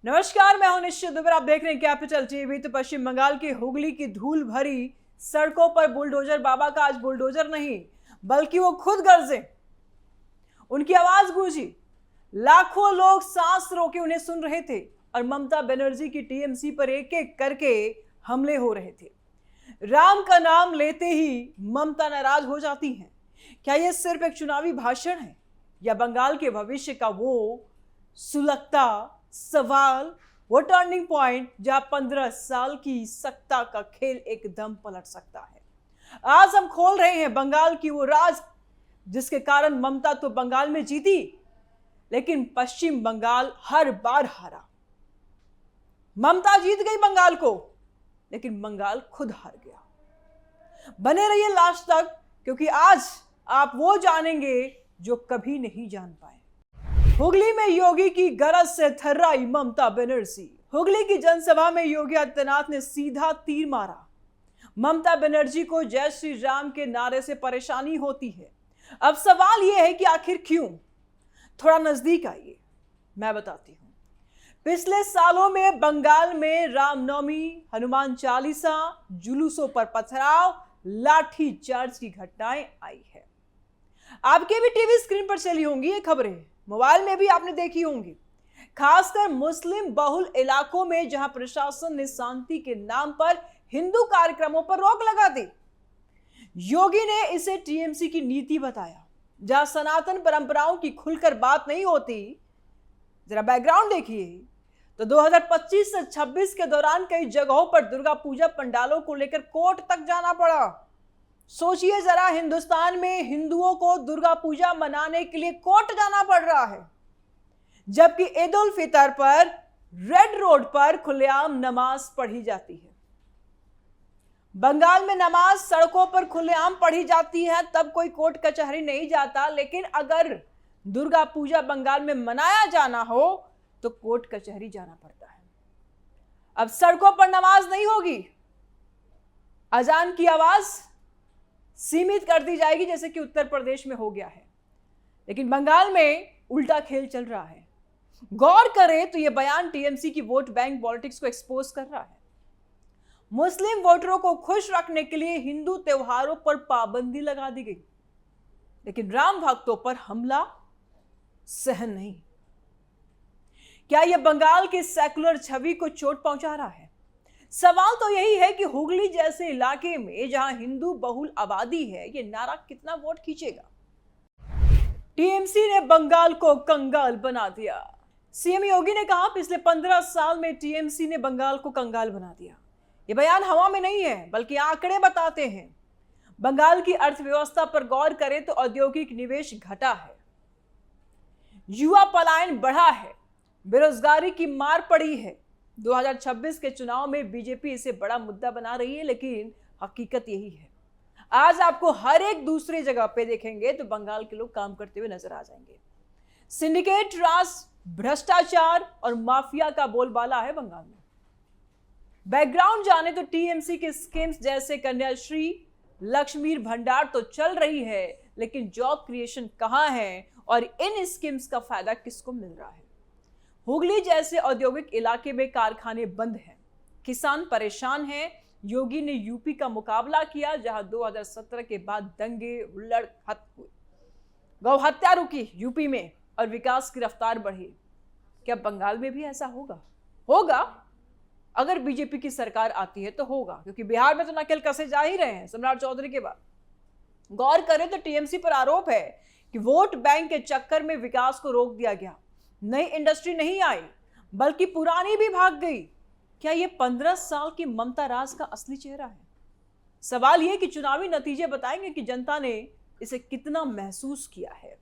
नमस्कार, मैं हूं निश्चित दुबे। आप देख रहे हैं कैपिटल टीवी। तो पश्चिम बंगाल की हुगली की धूल भरी सड़कों पर बुलडोजर बाबा का आज बुलडोजर नहीं बल्कि वो खुद गरजे। उनकी आवाज गूंजी, लाखों लोग सांस रोके उन्हें सुन रहे थे और ममता बनर्जी की टीएमसी पर एक एक करके हमले हो रहे थे। राम का नाम लेते ही ममता नाराज हो जाती हैं। क्या यह सिर्फ एक चुनावी भाषण है या बंगाल के भविष्य का वो सुलगता सवाल, वो टर्निंग पॉइंट जहां 15 साल की सत्ता का खेल एकदम पलट सकता है। आज हम खोल रहे हैं बंगाल की वो राज जिसके कारण ममता तो बंगाल में जीती लेकिन पश्चिम बंगाल हर बार हारा। ममता जीत गई बंगाल को लेकिन बंगाल खुद हार गया। बने रहिए लास्ट तक क्योंकि आज आप वो जानेंगे जो कभी नहीं जान पाए। हुगली में योगी की गरज से थर्राई ममता बनर्जी। हुगली की जनसभा में योगी आदित्यनाथ ने सीधा तीर मारा। ममता बनर्जी को जय श्री राम के नारे से परेशानी होती है। अब सवाल यह है कि आखिर क्यों? थोड़ा नजदीक आइए, मैं बताती हूं। पिछले सालों में बंगाल में रामनवमी, हनुमान चालीसा, जुलूसों पर पथराव, लाठी चार्ज की घटनाएं आई है। आपके भी टीवी स्क्रीन पर चली होंगी ये खबरें, मोबाइल में भी आपने देखी होंगी। खासकर मुस्लिम बहुल इलाकों में जहां प्रशासन ने शांति के नाम पर हिंदू कार्यक्रमों पर रोक लगा दी। योगी ने इसे टीएमसी की नीति बताया। जहां सनातन परंपराओं की खुलकर बात नहीं होती, जरा बैकग्राउंड देखिए, तो 2025 से 26 के दौरान कई जगहों पर दुर्गा पूजा पंडालों को लेकर कोर्ट तक जाना पड़ा। सोचिए जरा, हिंदुस्तान में हिंदुओं को दुर्गा पूजा मनाने के लिए कोर्ट जाना पड़ रहा है, जबकि ईद उल फितर पर रेड रोड पर खुलेआम नमाज पढ़ी जाती है। बंगाल में नमाज सड़कों पर खुलेआम पढ़ी जाती है तब कोई कोर्ट कचहरी नहीं जाता, लेकिन अगर दुर्गा पूजा बंगाल में मनाया जाना हो तो कोर्ट कचहरी जाना पड़ता है। अब सड़कों पर नमाज नहीं होगी, अजान की आवाज सीमित कर दी जाएगी जैसे कि उत्तर प्रदेश में हो गया है, लेकिन बंगाल में उल्टा खेल चल रहा है। गौर करें तो यह बयान टीएमसी की वोट बैंक पॉलिटिक्स को एक्सपोज कर रहा है। मुस्लिम वोटरों को खुश रखने के लिए हिंदू त्योहारों पर पाबंदी लगा दी गई, लेकिन राम भक्तों पर हमला सहन नहीं। क्या यह बंगाल की सेकुलर छवि को चोट पहुंचा रहा है? सवाल तो यही है कि हुगली जैसे इलाके में जहां हिंदू बहुल आबादी है, यह नारा कितना वोट खींचेगा? टीएमसी ने बंगाल को कंगाल बना दिया। सीएम योगी ने कहा, पिछले 15 साल में टीएमसी ने बंगाल को कंगाल बना दिया। यह बयान हवा में नहीं है बल्कि आंकड़े बताते हैं। बंगाल की अर्थव्यवस्था पर गौर करें तो औद्योगिक निवेश घटा है, युवा पलायन बढ़ा है, बेरोजगारी की मार पड़ी है। 2026 के चुनाव में बीजेपी इसे बड़ा मुद्दा बना रही है, लेकिन हकीकत यही है। आज आपको हर एक दूसरी जगह पे देखेंगे तो बंगाल के लोग काम करते हुए नजर आ जाएंगे। सिंडिकेट राज, भ्रष्टाचार और माफिया का बोलबाला है बंगाल में। बैकग्राउंड जाने तो टीएमसी के स्कीम्स जैसे कन्याश्री, लक्ष्मी भंडार तो चल रही है, लेकिन जॉब क्रिएशन कहां है और इन स्कीम्स का फायदा किसको मिल रहा है? हुगली जैसे औद्योगिक इलाके में कारखाने बंद हैं, किसान परेशान हैं। योगी ने यूपी का मुकाबला किया जहां 2017 के बाद दंगे, हुल्लड़ हुई, गौ हत्या रुकी यूपी में और विकास की रफ्तार बढ़ी। क्या बंगाल में भी ऐसा होगा? अगर बीजेपी की सरकार आती है तो होगा, क्योंकि बिहार में तो नकेल कसे जा ही रहे हैं सम्राट चौधरी के बाद। गौर करें तो टीएमसी पर आरोप है कि वोट बैंक के चक्कर में विकास को रोक दिया गया। नई इंडस्ट्री नहीं आई बल्कि पुरानी भी भाग गई। क्या यह 15 साल की ममता राज का असली चेहरा है? सवाल यह कि चुनावी नतीजे बताएंगे कि जनता ने इसे कितना महसूस किया है।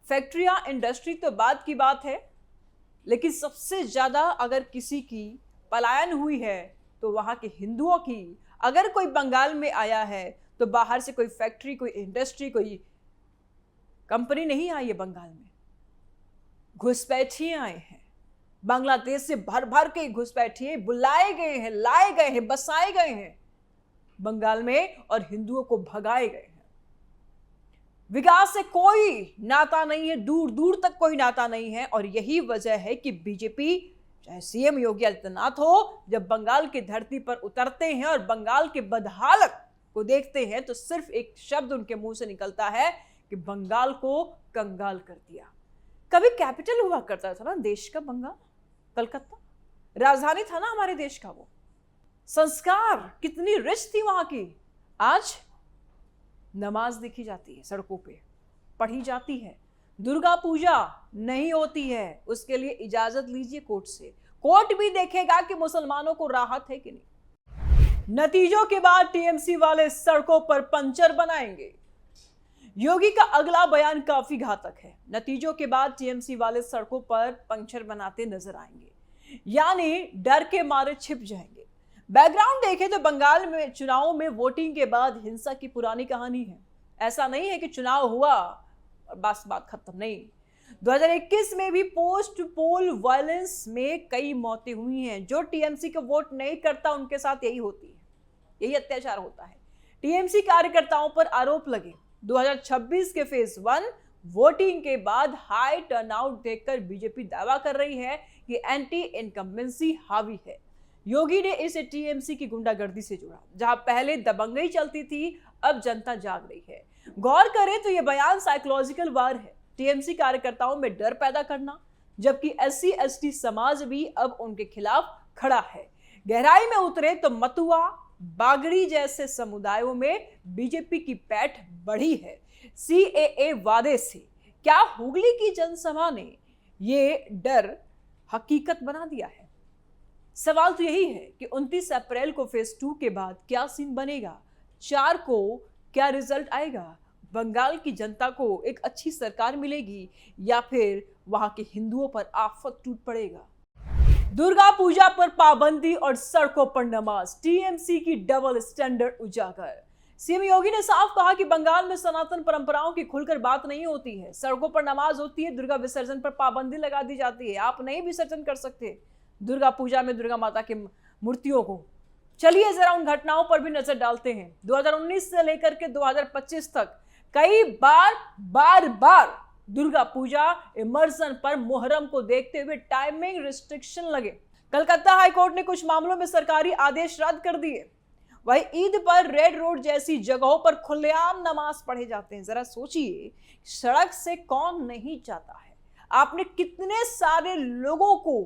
फैक्ट्रियां, इंडस्ट्री तो बाद की बात है, लेकिन सबसे ज्यादा अगर किसी की पलायन हुई है तो वहां के हिंदुओं की। अगर कोई बंगाल में आया है तो बाहर से कोई फैक्ट्री, कोई इंडस्ट्री, कोई कंपनी नहीं आई है बंगाल में। घुसपैठिए आए हैं, बांग्लादेश से भर भर के घुसपैठिए बुलाए गए हैं, लाए गए हैं, बसाए गए हैं बंगाल में और हिंदुओं को भगाए गए हैं। विकास से कोई नाता नहीं है, दूर दूर तक कोई नाता नहीं है। और यही वजह है कि बीजेपी चाहे सीएम योगी आदित्यनाथ हो, जब बंगाल की धरती पर उतरते हैं और बंगाल के बदहालत को देखते हैं तो सिर्फ एक शब्द उनके मुंह से निकलता है कि बंगाल को कंगाल कर दिया। कभी कैपिटल हुआ करता था ना देश का बंगाल, कलकत्ता राजधानी था ना हमारे देश का, वो संस्कार कितनी रिच थी वहां की। आज नमाज देखी जाती है, सड़कों पे पढ़ी जाती है, दुर्गा पूजा नहीं होती है, उसके लिए इजाजत लीजिए कोर्ट से, कोर्ट भी देखेगा कि मुसलमानों को राहत है कि नहीं। नतीजों के बाद टीएमसी वाले सड़कों पर पंचर बनाएंगे। योगी का अगला बयान काफी घातक है। नतीजों के बाद टीएमसी वाले सड़कों पर पंचर बनाते नजर आएंगे, यानी डर के मारे छिप जाएंगे। बैकग्राउंड देखें तो बंगाल में चुनाव में वोटिंग के बाद हिंसा की पुरानी कहानी है। ऐसा नहीं है कि चुनाव हुआ और बस बात खत्म, नहीं। 2021 में भी पोस्ट पोल वायलेंस में कई मौतें हुई हैं। जो टीएमसी को वोट नहीं करता उनके साथ यही होती है, यही अत्याचार होता है। टीएमसी कार्यकर्ताओं पर आरोप लगे। 2026 के फेज 1 वोटिंग के बाद हाई टर्नआउट देखकर बीजेपी दावा कर रही है कि एंटी इनकम्बेंसी हावी है। योगी ने इसे टीएमसी की गुंडागर्दी से जोड़ा। जहां पहले दबंगई चलती थी, अब जनता जाग रही है। गौर करें तो यह बयान साइकोलॉजिकल वार है, टीएमसी कार्यकर्ताओं में डर पैदा करना, जबकि एससी एसटी समाज भी अब उनके खिलाफ खड़ा है। गहराई में उतरे तो मतुआ बागड़ी जैसे समुदायों में बीजेपी की पैठ बढ़ी है। सीएए वादे से क्या हुगली की जनसभा ने ये डर हकीकत बना दिया है? सवाल तो यही है कि 29 अप्रैल को फेज 2 के बाद क्या सीन बनेगा, 4 को क्या रिजल्ट आएगा, बंगाल की जनता को एक अच्छी सरकार मिलेगी या फिर वहां के हिंदुओं पर आफत टूट पड़ेगा। दुर्गा पूजा पर पाबंदी और सड़कों पर नमाज, टीएमसी की डबल स्टैंडर्ड उजागर। सीएम योगी ने साफ कहा कि बंगाल में सनातन परंपराओं की खुलकर बात नहीं होती है। सड़कों पर नमाज होती है, दुर्गा विसर्जन पर पाबंदी लगा दी जाती है। आप नहीं विसर्जन कर सकते दुर्गा पूजा में दुर्गा माता की मूर्तियों को। चलिए जरा उन घटनाओं पर भी नजर डालते हैं। 2019 से लेकर के 2025 तक कई बार दुर्गा पूजा इमर्सन पर मुहर्रम को देखते हुए टाइमिंग रिस्ट्रिक्शन लगे। कलकत्ता हाईकोर्ट ने कुछ मामलों में सरकारी आदेश रद्द कर दिए। वही ईद पर रेड रोड जैसी जगहों पर खुलेआम नमाज पढ़े जाते हैं। जरा सोचिए, सड़क से कौन नहीं जाता है? आपने कितने सारे लोगों को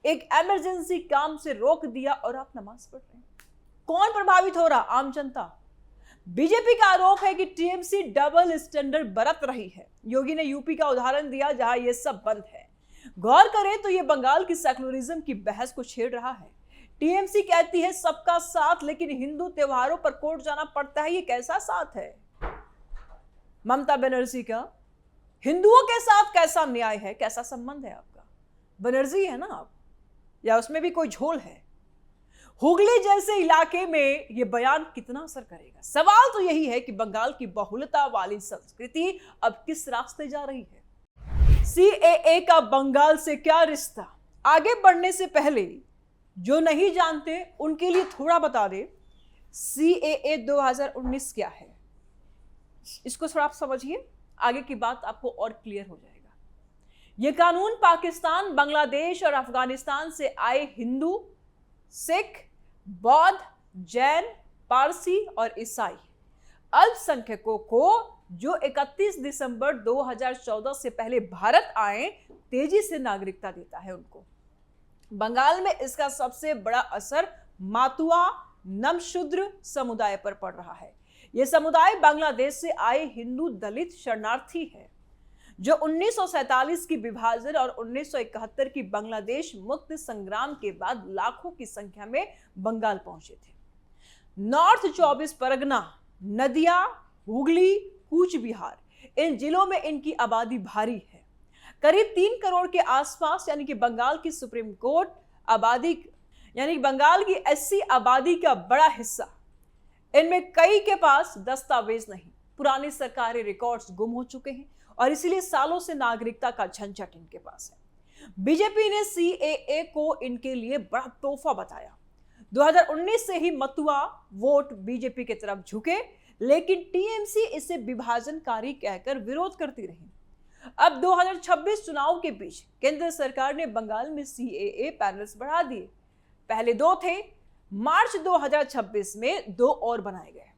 एक इमरजेंसी काम से रोक दिया और आप नमाज पढ़ रहे हैं। कौन प्रभावित हो रहा? आम जनता। बीजेपी का आरोप है कि टीएमसी डबल स्टैंडर्ड बरत रही है। योगी ने यूपी का उदाहरण दिया जहां यह सब बंद है। गौर करें तो यह बंगाल की सेकुलरिज्म की बहस को छेड़ रहा है। टीएमसी कहती है सबका साथ, लेकिन हिंदू त्योहारों पर कोर्ट जाना पड़ता है। ये कैसा साथ है ममता बनर्जी का? हिंदुओं के साथ कैसा न्याय है, कैसा संबंध है आपका? बनर्जी है ना आप, या उसमें भी कोई झोल है? हुगली जैसे इलाके में यह बयान कितना असर करेगा? सवाल तो यही है कि बंगाल की बहुलता वाली संस्कृति अब किस रास्ते जा रही है। सीएए का बंगाल से क्या रिश्ता? आगे बढ़ने से पहले जो नहीं जानते उनके लिए थोड़ा बता दे, सीएए 2019 क्या है, इसको थोड़ा आप समझिए, आगे की बात आपको और क्लियर हो जाएगा। यह कानून पाकिस्तान, बांग्लादेश और अफगानिस्तान से आए हिंदू, सिख, बौद्ध, जैन, पारसी और ईसाई अल्पसंख्यकों को जो 31 दिसंबर 2014 से पहले भारत आए, तेजी से नागरिकता देता है उनको। बंगाल में इसका सबसे बड़ा असर मातुआ नमशूद्र समुदाय पर पड़ रहा है। यह समुदाय बांग्लादेश से आए हिंदू दलित शरणार्थी है जो 1947 की विभाजन और 1971 की बांग्लादेश मुक्त संग्राम के बाद लाखों की संख्या में बंगाल पहुंचे थे। नॉर्थ 24 परगना, नदिया, हुगली, कूच बिहार, इन जिलों में इनकी आबादी भारी है। करीब 3 करोड़ के आसपास, यानी कि बंगाल की सुप्रीम कोर्ट आबादी, यानी बंगाल की एससी आबादी का बड़ा हिस्सा। इनमें कई के पास दस्तावेज नहीं, पुरानी सरकारी रिकॉर्ड्स गुम हो चुके हैं और इसीलिए सालों से नागरिकता का झंझट इनके पास है। बीजेपी ने सीएए को इनके लिए बड़ा तोहफा बताया। 2019 से ही मतुआ वोट बीजेपी की तरफ झुके, लेकिन टीएमसी इसे विभाजनकारी कहकर विरोध करती रही। अब 2026 चुनाव के बीच केंद्र सरकार ने बंगाल में CAA पैनल्स बढ़ा दिए। पहले 2 थे, मार्च 2026 में 2 और बनाए गए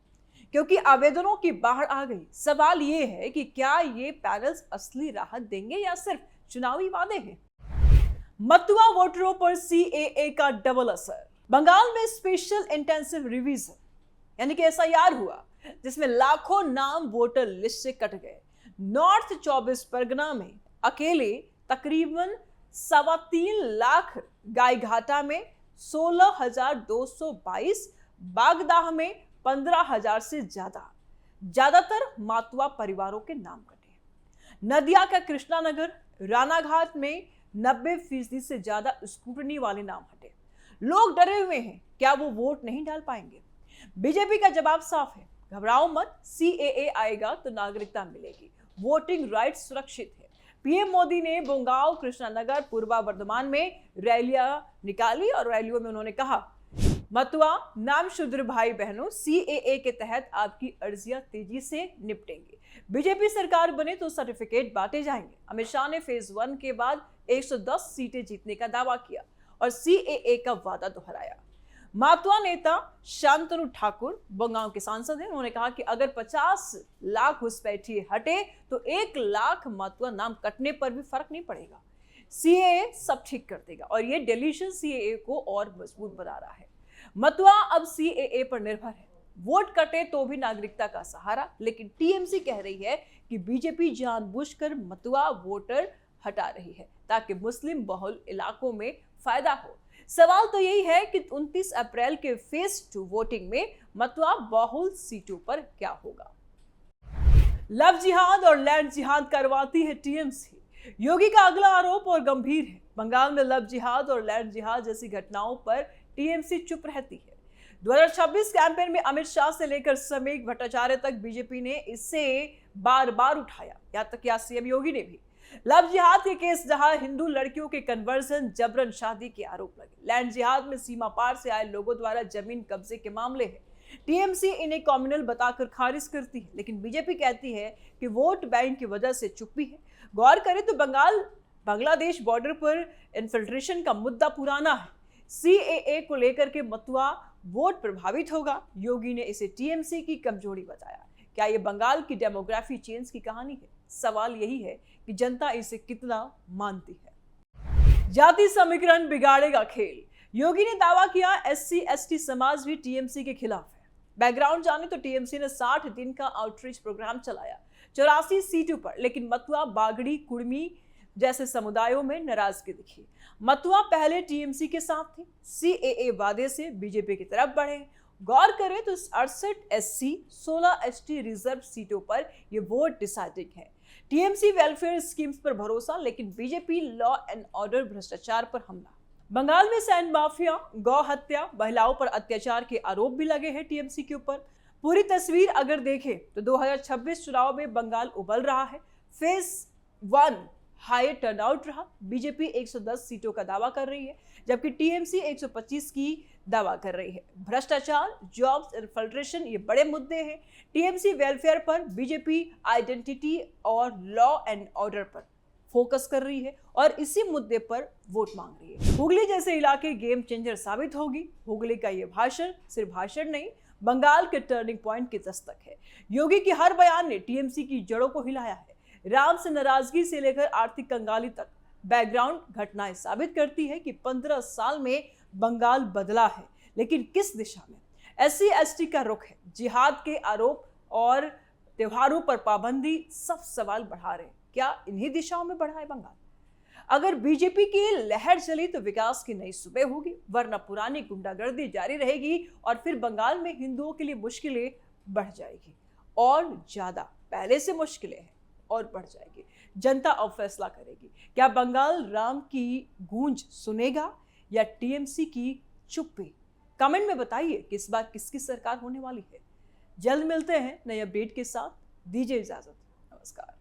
क्योंकि आवेदनों की बाढ़ आ गई। सवाल ये है कि क्या ये पैनल्स असली राहत देंगे या सिर्फ चुनावी वादे हैं? मतुआ वोटरों पर CAA का डबल असर। बंगाल में स्पेशल इंटेंसिव रिवीजन यानी कि SIR हुआ, जिसमें लाखों नाम वोटर लिस्ट से कट गए। नॉर्थ 24 परगना में अकेले तकरीबन 3.25 लाख, गायघाटा में 16,222, बागदाह में 15,000 से ज्यादातर मातुआ परिवारों के नाम कटे। नदिया का कृष्णानगर, रानाघाट में 90% से ज्यादा स्क्रूटनी वाले नाम हटे। लोग डरे हुए हैं, क्या वो वोट नहीं डाल पाएंगे? बीजेपी का जवाब साफ है, घबराओ मत, CAA आएगा तो नागरिकता मिलेगी, वोटिंग राइट सुरक्षित है। पीएम मोदी ने बोंगाव, कृष्णानगर, पूर्वा वर्धमान में रैलियां निकाली और रैलियों में उन्होंने कहा, मतुआ नाम शूद्र भाई बहनों, CAA के तहत आपकी अर्जियां तेजी से निपटेंगे। बीजेपी सरकार बने तो सर्टिफिकेट बांटे जाएंगे। अमित शाह ने फेज 1 के बाद 110 सीटें जीतने का दावा किया और CAA का वादा दोहराया। मातुआ नेता शांतनु ठाकुर बंगाल के सांसद हैं। उन्होंने कहा कि अगर 50 लाख घुसपैठिए हटे तो 1 लाख मातुआ नाम कटने पर भी फर्क नहीं पड़ेगा। CAA सब ठीक कर देगा और ये डिलीशन CAA को और मजबूत बना रहा है। मतुआ अब CAA पर निर्भर है, वोट कटे तो भी नागरिकता का सहारा। लेकिन TMC कह रही है कि बीजेपी जानबूझकर मतुआ वोटर हटा रही है ताकि मुस्लिम बहुल इलाकों में फायदा हो। सवाल तो यही है कि 29 अप्रैल के फेज 2 वोटिंग में मतुआ बहुल सीटों पर क्या होगा। लव जिहाद और लैंड जिहाद करवाती है TMC। योगी का अगला आरोप और गंभीर है। बंगाल में लव जिहाद और लैंड जिहाद जैसी घटनाओं पर TMC चुप रहती है। 2026 कैंपेन में अमित शाह से लेकर समीक भट्टाचार्य तक बीजेपी ने इसे बार बार उठाया, यहां तक कि CM योगी ने भी। लव जिहाद के केस जहां हिंदू लड़कियों के कन्वर्जन, जबरन शादी के आरोप लगे। लैंड जिहाद में सीमा पार से आए लोगों द्वारा जमीन कब्जे के मामले हैं। TMC इन्हें कम्युनल बताकर खारिज करती है, लेकिन बीजेपी कहती है कि वोट बैंक की वजह से चुप्पी है। गौर करें तो बंगाल बांग्लादेश बॉर्डर पर इन्फिल्ट्रेशन का मुद्दा पुराना है। CAA को लेकर के मतुआ वोट प्रभावित होगा। योगी ने इसे TMC की कमजोरी बताया। क्या ये बंगाल की डेमोग्राफी चेंज की कहानी है? सवाल यही है कि जनता इसे कितना मानती है। जाति समीकरण बिगाड़ेगा खेल। योगी ने दावा किया SC/ST समाज भी TMC के खिलाफ है। बैकग्राउंड जाने तो TMC ने 60 दिन का आउटरीच प्रोग्राम चलाया 84 सीटों पर, लेकिन मतुआ, बागड़ी, कुड़मी जैसे समुदायों में नाराजगी दिखी। मतुआ पहले TMC के साथ थी, CAA वादे से बीजेपी की तरफ बढ़े। गौर करें तो 68 SC, 16 ST रिजर्व सीटों पर यह वोट डिसाइडिंग है। TMC वेलफेयर स्कीम्स पर भरोसा, लेकिन बीजेपी लॉ एंड ऑर्डर, भ्रष्टाचार पर हमला। बंगाल में सैंड माफिया, गौ हत्या, महिलाओं पर अत्याचार के आरोप भी लगे हैं TMC के ऊपर। पूरी तस्वीर अगर देखें तो 2026 चुनाव में बंगाल उबल रहा है। फेज 1 हाई टर्नआउट रहा। बीजेपी 110 सीटों का दावा कर रही है, जबकि TMC 125 की दावा कर रही है। भ्रष्टाचार, जॉब्स, इन्फिल्ट्रेशन ये बड़े मुद्दे हैं। TMC वेलफेयर पर, बीजेपी आइडेंटिटी और लॉ एंड ऑर्डर पर फोकस कर रही है और इसी मुद्दे पर वोट मांग रही है। हुगली जैसे इलाके गेम चेंजर साबित होगी। हुगली का ये भाषण सिर्फ भाषण नहीं, बंगाल के टर्निंग पॉइंट की दस्तक है। योगी की हर बयान ने TMC की जड़ों को हिलाया है। राम से नाराजगी से लेकर आर्थिक कंगाली तक बैकग्राउंड घटनाएं साबित करती है कि 15 साल में बंगाल बदला है, लेकिन किस दिशा में? SC/ST का रुख है, जिहाद के आरोप और त्योहारों पर पाबंदी सब सवाल बढ़ा रहे हैं। क्या इन्हीं दिशाओं में बढ़ा है बंगाल? अगर बीजेपी की लहर चली तो विकास की नई सुबह होगी, वरना पुरानी गुंडागर्दी जारी रहेगी और फिर बंगाल में हिंदुओं के लिए मुश्किलें बढ़ जाएगी और ज्यादा। पहले से मुश्किलें हैं और बढ़ जाएगी। जनता अब फैसला करेगी, क्या बंगाल राम की गूंज सुनेगा या TMC की चुप्पी? कमेंट में बताइए कि इस बार किसकी सरकार होने वाली है। जल्द मिलते हैं नए अपडेट के साथ। दीजिए इजाजत, नमस्कार।